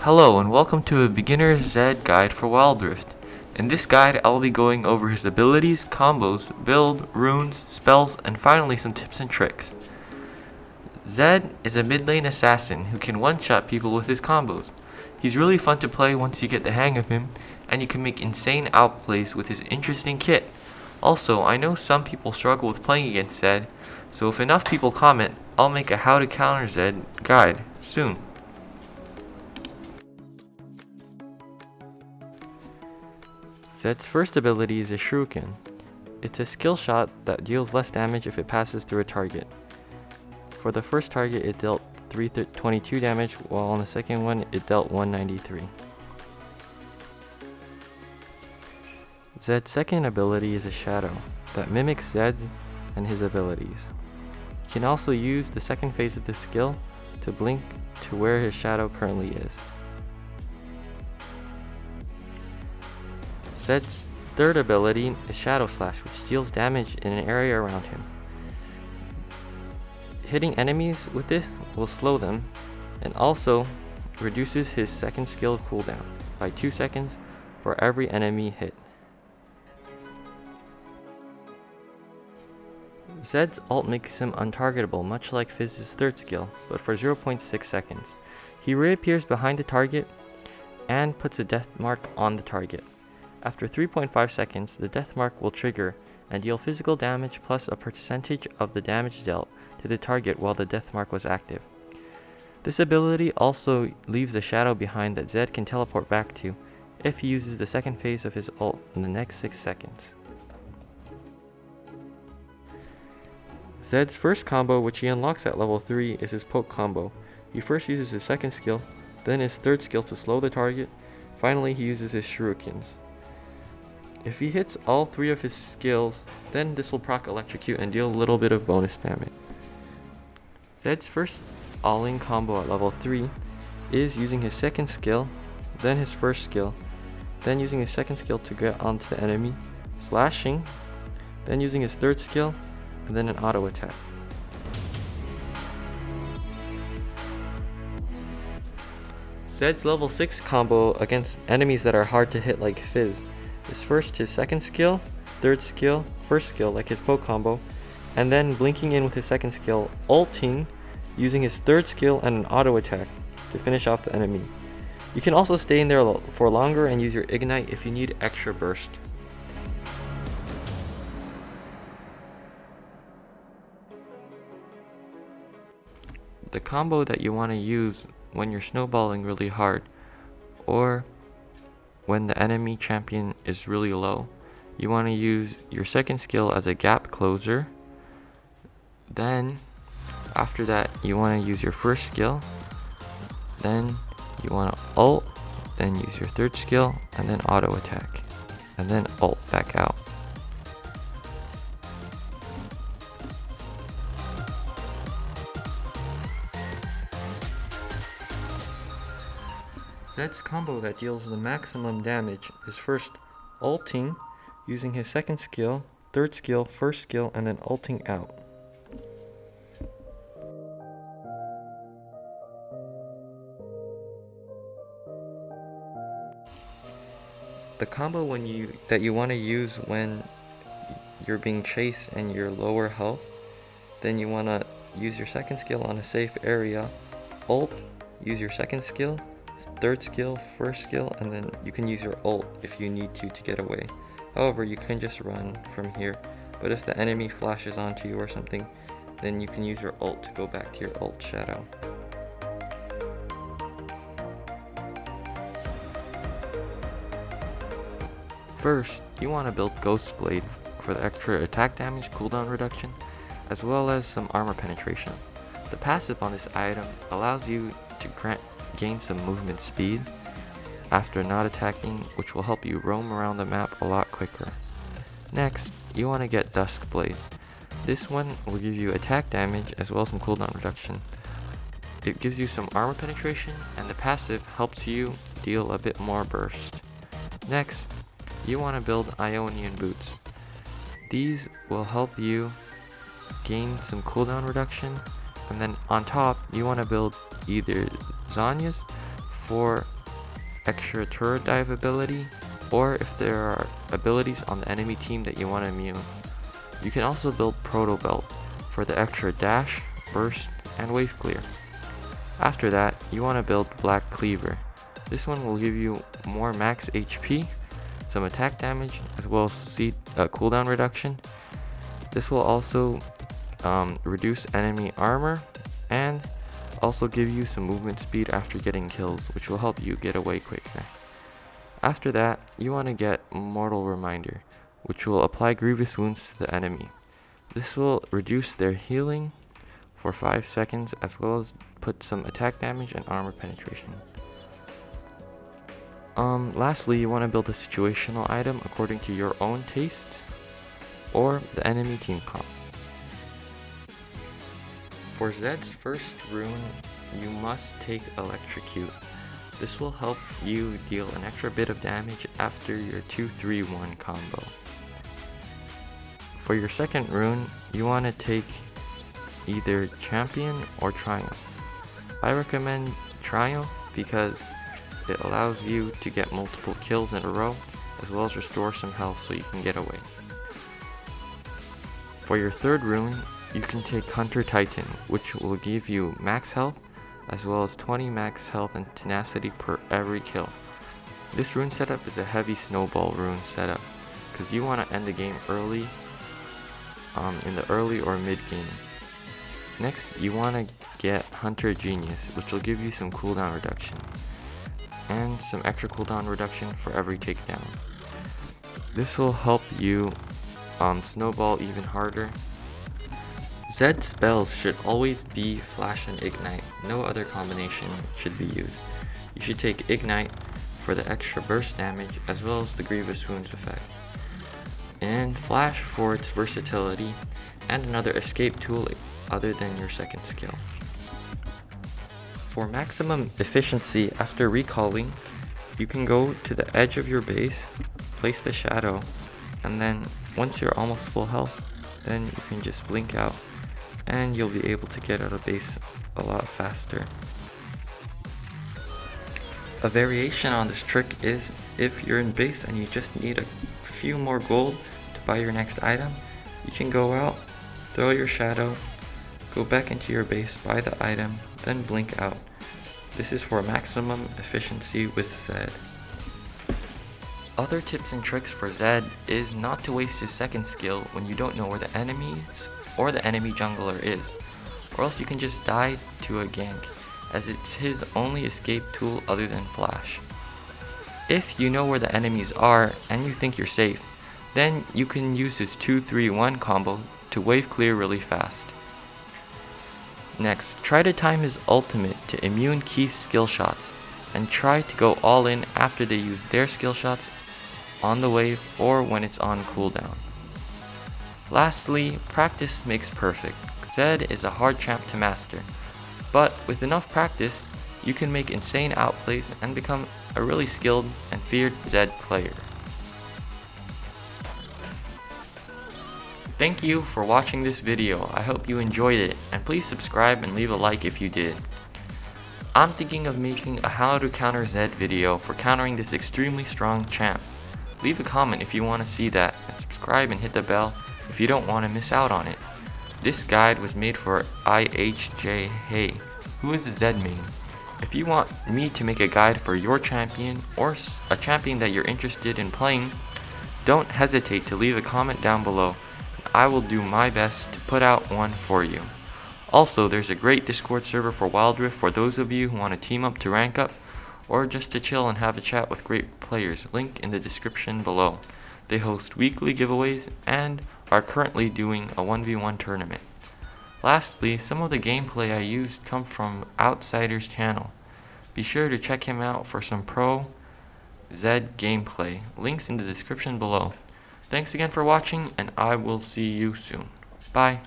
Hello and welcome to a beginner's Zed guide for Wild Rift. In this guide, I'll be going over his abilities, combos, build, runes, spells, and finally some tips and tricks. Zed is a mid lane assassin who can one-shot people with his combos. He's really fun to play once you get the hang of him, and you can make insane outplays with his interesting kit. Also, I know some people struggle with playing against Zed, so if enough people comment, I'll make a how to counter Zed guide soon. Zed's first ability is a shuriken. It's a skill shot that deals less damage if it passes through a target. For the first target it dealt 322 damage, while on the second one it dealt 193. Zed's second ability is a shadow that mimics Zed's and his abilities. You can also use the second phase of this skill to blink to where his shadow currently is. Zed's third ability is Shadow Slash, which deals damage in an area around him. Hitting enemies with this will slow them and also reduces his second skill cooldown by 2 seconds for every enemy hit. Zed's ult makes him untargetable, much like Fizz's third skill, but for 0.6 seconds. He reappears behind the target and puts a death mark on the target. After 3.5 seconds, the death mark will trigger and deal physical damage plus a percentage of the damage dealt to the target while the death mark was active. This ability also leaves a shadow behind that Zed can teleport back to if he uses the second phase of his ult in the next 6 seconds. Zed's first combo, which he unlocks at level 3, is his poke combo. He first uses his second skill, then his third skill to slow the target. Finally, he uses his shurikens. If he hits all 3 of his skills, then this will proc electrocute and deal a little bit of bonus damage. Zed's first all-in combo at level 3 is using his second skill, then his first skill, then using his second skill to get onto the enemy, flashing, then using his third skill, and then an auto attack. Zed's level 6 combo against enemies that are hard to hit like Fizz is first his second skill, third skill, first skill like his poke combo, and then blinking in with his second skill, ulting, using his third skill and an auto attack to finish off the enemy. You can also stay in there for longer and use your ignite if you need extra burst. The combo that you want to use when you're snowballing really hard, or when the enemy champion is really low, you want to use your second skill as a gap closer. Then after that you want to use your first skill, then you want to ult, then use your third skill and then auto attack, and then ult back out. Zed's combo that deals the maximum damage is first ulting, using his second skill, third skill, first skill, and then ulting out. The combo that you want to use when you're being chased and you're lower health, then you want to use your second skill on a safe area, ult, use your second skill, third skill, first skill, and then you can use your ult if you need to get away. However, you can just run from here, but if the enemy flashes onto you or something, then you can use your ult to go back to your ult shadow. First, you want to build Ghost Blade for the extra attack damage cooldown reduction, as well as some armor penetration. The passive on this item allows you to gain some movement speed after not attacking, which will help you roam around the map a lot quicker. Next, you want to get Dusk Blade. This one will give you attack damage as well as some cooldown reduction. It gives you some armor penetration, and the passive helps you deal a bit more burst. Next, you want to build Ionian Boots. These will help you gain some cooldown reduction, and then on top you want to build either Zanya's for extra turret dive ability, or if there are abilities on the enemy team that you want to immune. You can also build Proto Belt for the extra dash, burst, and wave clear. After that, you want to build Black Cleaver. This one will give you more max HP, some attack damage, as well as cooldown reduction. This will also reduce enemy armor and also give you some movement speed after getting kills, which will help you get away quicker. After that, you want to get Mortal Reminder, which will apply grievous wounds to the enemy. This will reduce their healing for 5 seconds, as well as put some attack damage and armor penetration. Lastly, you want to build a situational item according to your own tastes or the enemy team comp. For Zed's first rune, you must take Electrocute. This will help you deal an extra bit of damage after your 2-3-1 combo. For your second rune, you want to take either Champion or Triumph. I recommend Triumph because it allows you to get multiple kills in a row, as well as restore some health so you can get away. For your third rune, you can take Hunter Titan, which will give you max health, as well as 20 max health and tenacity per every kill. This rune setup is a heavy snowball rune setup, because you want to end the game early, in the early or mid game. Next, you want to get Hunter Genius, which will give you some cooldown reduction, and some extra cooldown reduction for every takedown. This will help you snowball even harder. Zed spells should always be Flash and Ignite. No other combination should be used. You should take Ignite for the extra burst damage, as well as the Grievous Wounds effect, and Flash for its versatility and another escape tool other than your second skill. For maximum efficiency after recalling, you can go to the edge of your base, place the shadow, and then once you're almost full health, then you can just blink out and you'll be able to get out of base a lot faster. A variation on this trick is if you're in base and you just need a few more gold to buy your next item, you can go out, throw your shadow, go back into your base, buy the item, then blink out. This is for maximum efficiency with Zed. Other tips and tricks for Zed is not to waste his second skill when you don't know where the enemies or the enemy jungler is, or else you can just die to a gank, as it's his only escape tool other than Flash. If you know where the enemies are and you think you're safe, then you can use his 2-3-1 combo to wave clear really fast. Next, try to time his ultimate to immune Key's skill shots, and try to go all in after they use their skill shots on the wave or when it's on cooldown. Lastly, practice makes perfect. Zed is a hard champ to master, but with enough practice, you can make insane outplays and become a really skilled and feared Zed player. Thank you for watching this video. I hope you enjoyed it, and please subscribe and leave a like if you did. I'm thinking of making a How to Counter Zed video for countering this extremely strong champ. Leave a comment if you want to see that, and subscribe and hit the bell if you don't want to miss out on it. This guide was made for IHJ Hey, who is a Zed main. If you want me to make a guide for your champion or a champion that you're interested in playing, don't hesitate to leave a comment down below. I will do my best to put out one for you. Also, there's a great Discord server for Wild Rift for those of you who want to team up to rank up, or just to chill and have a chat with great players. Link in the description below. They host weekly giveaways and are currently doing a 1v1 tournament. Lastly, some of the gameplay I used come from Outsider's channel. Be sure to check him out for some pro Zed gameplay. Links in the description below. Thanks again for watching, and I will see you soon. Bye.